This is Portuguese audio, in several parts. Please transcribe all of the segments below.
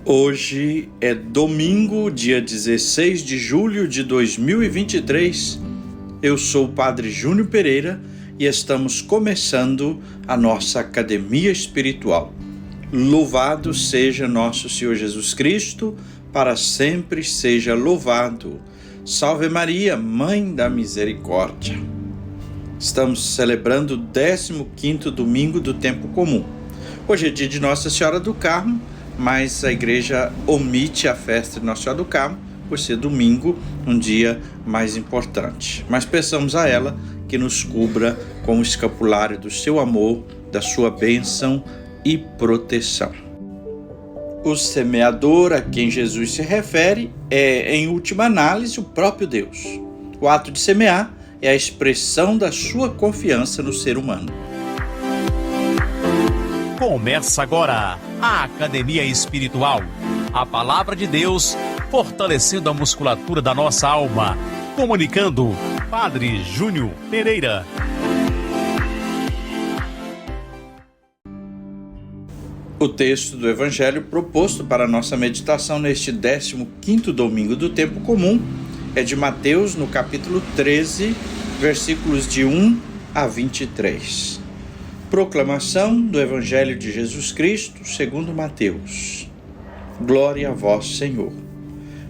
Hoje é domingo, dia 16 de julho de 2023. Eu sou o Padre Júnior Pereira e estamos começando a nossa Academia Espiritual. Louvado seja nosso Senhor Jesus Cristo, para sempre seja louvado. Salve Maria, Mãe da Misericórdia. Estamos celebrando o 15º domingo do tempo comum. Hoje é dia de Nossa Senhora do Carmo, mas a igreja omite a festa de Nossa Senhora do Carmo, por ser domingo, um dia mais importante. Mas peçamos a ela que nos cubra com o escapulário do seu amor, da sua bênção e proteção. O semeador a quem Jesus se refere é, em última análise, o próprio Deus. O ato de semear é a expressão da sua confiança no ser humano. Começa agora a Academia Espiritual. A Palavra de Deus fortalecendo a musculatura da nossa alma. Comunicando, Padre Júnior Pereira. O texto do Evangelho proposto para a nossa meditação neste 15º domingo do tempo comum é de Mateus, no capítulo 13, versículos de 1 a 23. Proclamação do Evangelho de Jesus Cristo segundo Mateus. Glória a vós, Senhor.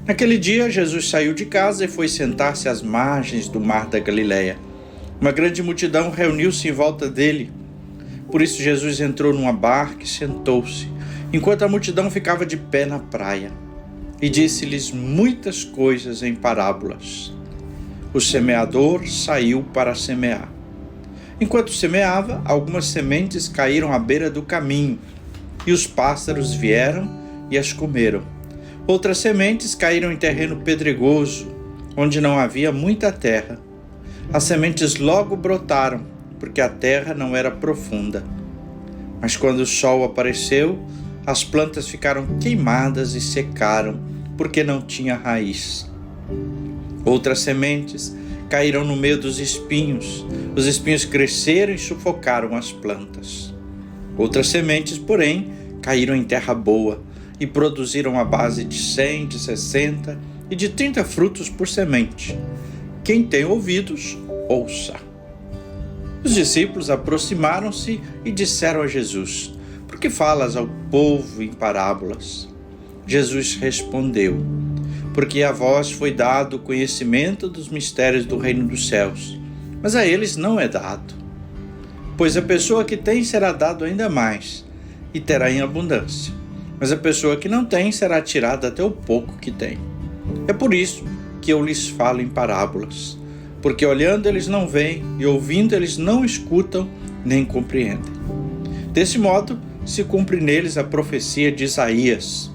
Naquele dia, Jesus saiu de casa e foi sentar-se às margens do mar da Galileia. Uma grande multidão reuniu-se em volta dele. Por isso, Jesus entrou numa barca e sentou-se, enquanto a multidão ficava de pé na praia, e disse-lhes muitas coisas em parábolas. O semeador saiu para semear. Enquanto semeava, algumas sementes caíram à beira do caminho, e os pássaros vieram e as comeram. Outras sementes caíram em terreno pedregoso, onde não havia muita terra. As sementes logo brotaram, porque a terra não era profunda. Mas quando o sol apareceu, as plantas ficaram queimadas e secaram, porque não tinha raiz. Outras sementes caíram no meio dos espinhos. Os espinhos cresceram e sufocaram as plantas. Outras sementes, porém, caíram em terra boa e produziram a base de 100, de 60 e de 30 frutos por semente. Quem tem ouvidos, ouça. Os discípulos aproximaram-se e disseram a Jesus: por que falas ao povo em parábolas? Jesus respondeu: porque a vós foi dado o conhecimento dos mistérios do reino dos céus, mas a eles não é dado. Pois a pessoa que tem será dado ainda mais, e terá em abundância. Mas a pessoa que não tem será tirada até o pouco que tem. É por isso que eu lhes falo em parábolas, porque olhando eles não veem, e ouvindo eles não escutam, nem compreendem. Desse modo, se cumpre neles a profecia de Isaías: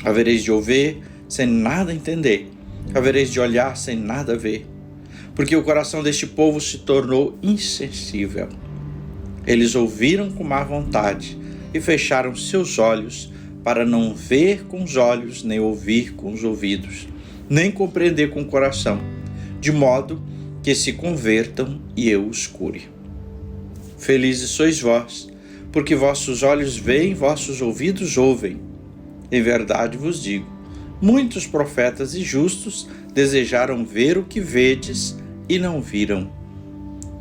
havereis de ouvir sem nada entender, havereis de olhar sem nada ver, porque o coração deste povo se tornou insensível. Eles ouviram com má vontade e fecharam seus olhos, para não ver com os olhos, nem ouvir com os ouvidos, nem compreender com o coração, de modo que se convertam e eu os cure. Felizes sois vós, porque vossos olhos veem, vossos ouvidos ouvem. Em verdade vos digo, muitos profetas e justos desejaram ver o que vedes e não viram,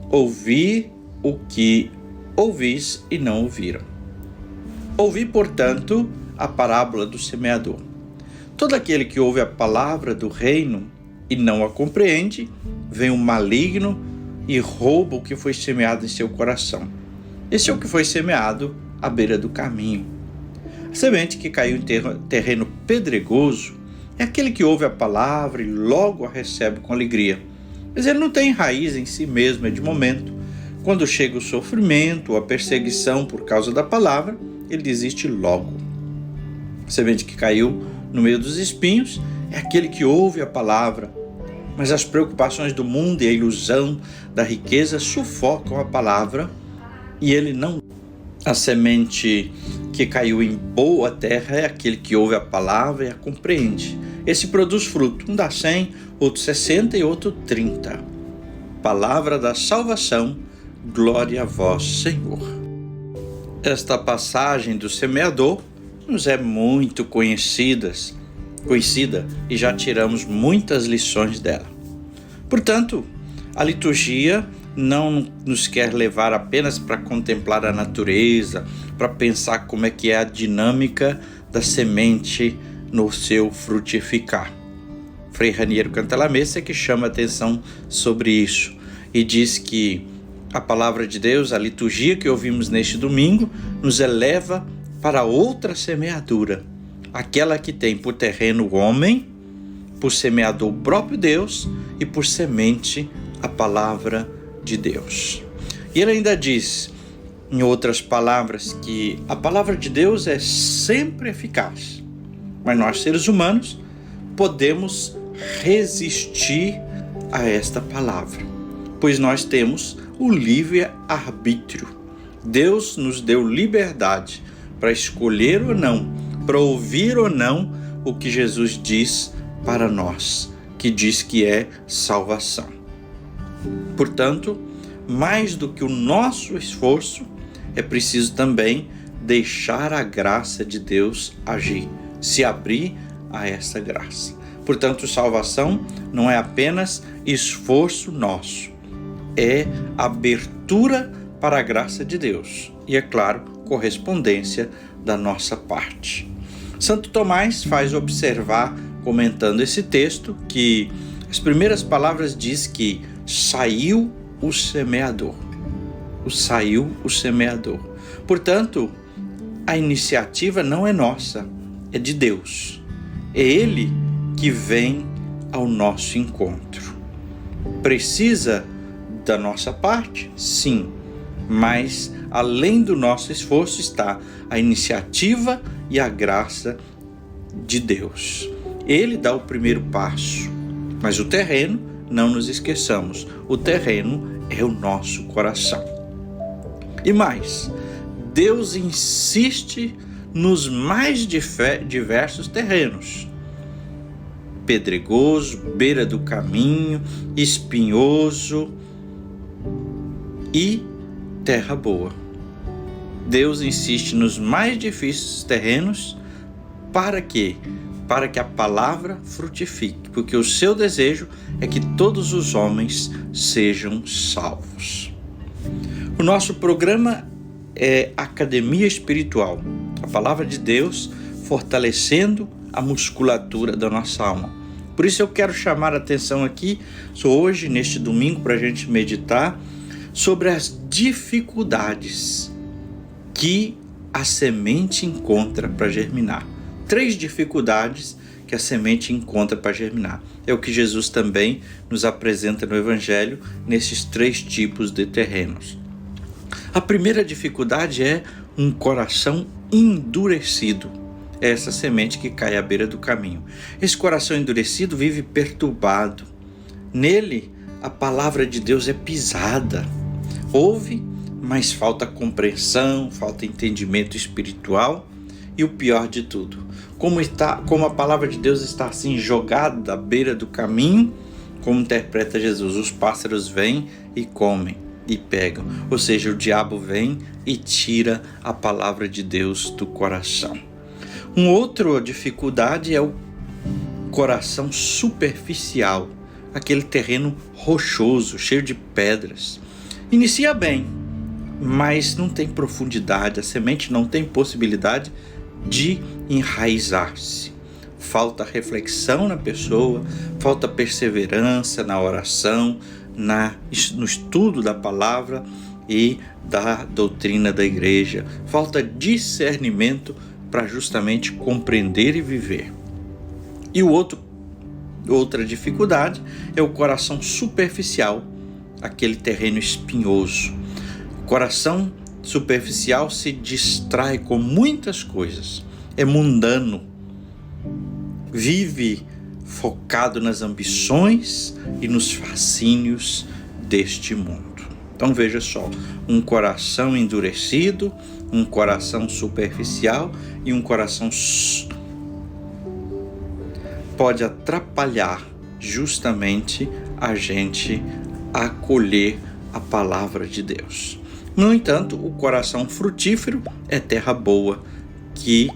ouvir o que ouvis e não ouviram. Ouvi, portanto, a parábola do semeador. Todo aquele que ouve a palavra do reino e não a compreende, vem o maligno e rouba o que foi semeado em seu coração. Esse é o que foi semeado à beira do caminho. A semente que caiu em terreno pedregoso é aquele que ouve a palavra e logo a recebe com alegria. Mas ele não tem raiz em si mesmo, é de momento. Quando chega o sofrimento ou a perseguição por causa da palavra, ele desiste logo. A semente que caiu no meio dos espinhos é aquele que ouve a palavra, mas as preocupações do mundo e a ilusão da riqueza sufocam a palavra e ele não. A semente que caiu em boa terra é aquele que ouve a palavra e a compreende. Esse produz fruto, um dá 100, outro 60 e outro 30. Palavra da salvação, glória a vós, Senhor. Esta passagem do semeador nos é muito conhecida e já tiramos muitas lições dela. Portanto, a liturgia não nos quer levar apenas para contemplar a natureza, para pensar como é que é a dinâmica da semente no seu frutificar. Frei Raniero Cantalamessa é que chama atenção sobre isso e diz que a palavra de Deus, a liturgia que ouvimos neste domingo, nos eleva para outra semeadura, aquela que tem por terreno o homem, por semeador o próprio Deus e por semente a palavra de Deus. E ele ainda diz, em outras palavras, que a palavra de Deus é sempre eficaz, mas nós, seres humanos, podemos resistir a esta palavra, pois nós temos o livre-arbítrio. Deus nos deu liberdade para escolher ou não, para ouvir ou não o que Jesus diz para nós, que diz que é salvação. Portanto, mais do que o nosso esforço, é preciso também deixar a graça de Deus agir, se abrir a essa graça. Portanto, salvação não é apenas esforço nosso, é abertura para a graça de Deus e, é claro, correspondência da nossa parte. Santo Tomás faz observar, comentando esse texto, que as primeiras palavras diz que saiu o semeador. Saiu o semeador. Portanto, a iniciativa não é nossa, é de Deus. É Ele que vem ao nosso encontro. Precisa da nossa parte? Sim, mas além do nosso esforço está a iniciativa e a graça de Deus. Ele dá o primeiro passo, mas o terreno, não nos esqueçamos, o terreno é o nosso coração. E mais, Deus insiste nos mais diversos terrenos: pedregoso, beira do caminho, espinhoso e terra boa. Deus insiste nos mais difíceis terrenos para quê? Para que a palavra frutifique, porque o seu desejo é que todos os homens sejam salvos. O nosso programa é Academia Espiritual, a palavra de Deus fortalecendo a musculatura da nossa alma. Por isso eu quero chamar a atenção aqui, hoje, neste domingo, para a gente meditar sobre as dificuldades que a semente encontra para germinar. 3 dificuldades que a semente encontra para germinar. É o que Jesus também nos apresenta no Evangelho, nesses 3 tipos de terrenos. A primeira dificuldade é um coração endurecido. É essa semente que cai à beira do caminho. Esse coração endurecido vive perturbado. Nele, a palavra de Deus é pisada. Ouve, mas falta compreensão, falta entendimento espiritual. E o pior de tudo, como a palavra de Deus está assim jogada à beira do caminho, como interpreta Jesus: os pássaros vêm e comem e pegam. Ou seja, o diabo vem e tira a palavra de Deus do coração. Uma outra dificuldade é o coração superficial, aquele terreno rochoso, cheio de pedras. Inicia bem, mas não tem profundidade, a semente não tem possibilidade de enraizar-se. Falta reflexão na pessoa, falta perseverança na oração, no estudo da palavra e da doutrina da igreja. Falta discernimento para justamente compreender e viver. E outra dificuldade é o coração superficial, aquele terreno espinhoso. O coração superficial se distrai com muitas coisas, é mundano, vive focado nas ambições e nos fascínios deste mundo. Então veja só, um coração endurecido, um coração superficial e um coração pode atrapalhar justamente a gente acolher a palavra de Deus. No entanto, o coração frutífero é terra boa, que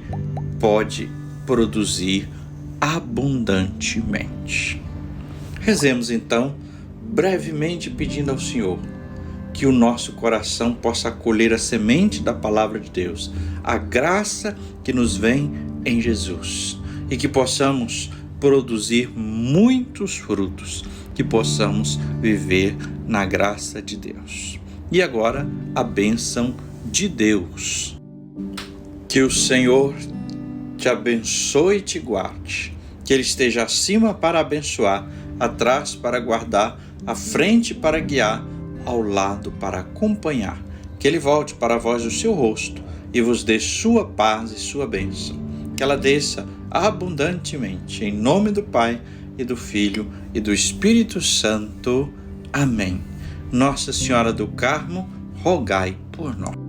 pode produzir abundantemente. Rezemos então, brevemente pedindo ao Senhor que o nosso coração possa acolher a semente da palavra de Deus, a graça que nos vem em Jesus, e que possamos produzir muitos frutos, que possamos viver na graça de Deus. E agora, a bênção de Deus. Que o Senhor te abençoe e te guarde, que Ele esteja acima para abençoar, atrás para guardar, à frente para guiar, ao lado para acompanhar. Que Ele volte para vós o seu rosto e vos dê sua paz e sua bênção. Que ela desça abundantemente, em nome do Pai e do Filho e do Espírito Santo. Amém. Nossa Senhora do Carmo, rogai por nós.